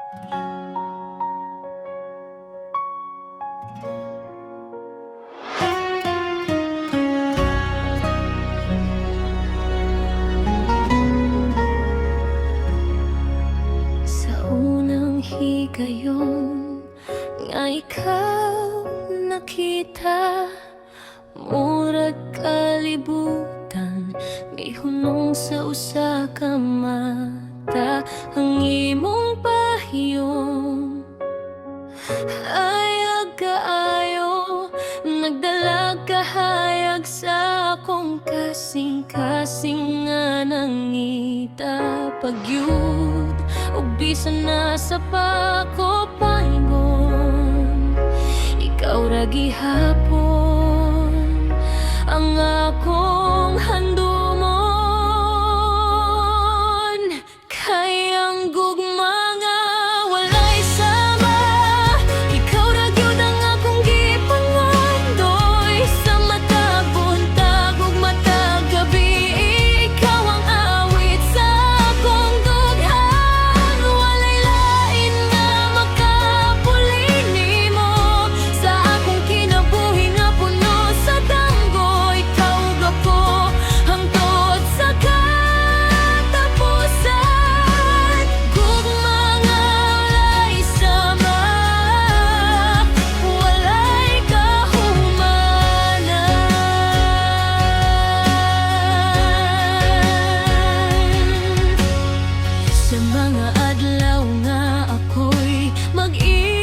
Sa unang higayon nga ikaw nakita, murag kalibutan, may hunong sa usa ka mata. Ang imong pahiyong hayag kaayo, nagdala kahayag sa akong kasing-kasing nga nangita. Pagyud ug bisan na sa pako paingon, ikaw ra gihapon ang akong handumon. Kay ang gugma nga walay sama, ikaw ra gyud ang akong gipangandoy. Sa matag buntag ug matag gabi, ikaw ang awit sa akong dughan. Walay lain nga makapuli nimo sa akong kinabuhi nga puno sa damgo. Ikaw ug ako hangtod sa katapusan. Gugma nga walay sama, walay kahumanan. Sa mga adlaw nga ako'y mag-iwan